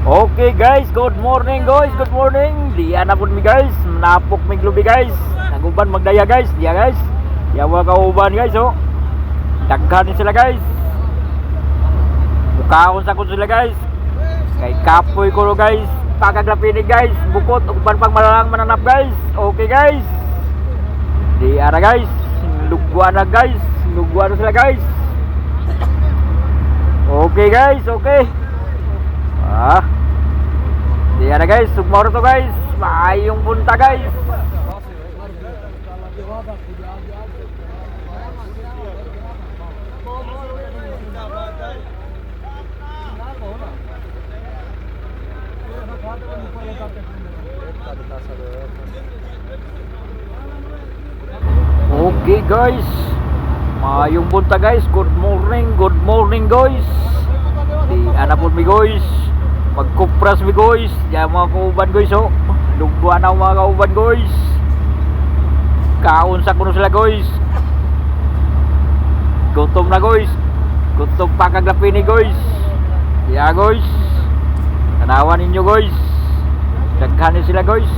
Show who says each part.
Speaker 1: Okay guys, good morning guys, good morning. Diyan na po mi guys, napok mi glubi guys. Naguban magdaya guys, diya guys. Diya mga kauban guys oh. Daghan din sila guys. Bukaon sa kun sila guys. Kay kapoy ko guys, pagaglapinig guys, bukot uban pang malalang mananap guys. Okay guys. Diya na guys, lugwan na guys, lugwan na sila guys. Okay guys, okay. Diyan na guys, sumoro to guys. Maayong punta guys. Okay guys, maayong punta guys. Good morning guys. Di anak pun mi guys, magkupras mi guys. Diyan mga kauban guys oh. Lugwa na mga kauban guys. Kaon sa kuno sila guys. Gutom na guys. Gutom pa kaglapini guys. Yeah guys. Tanawan ninyo guys. Daghan sila guys.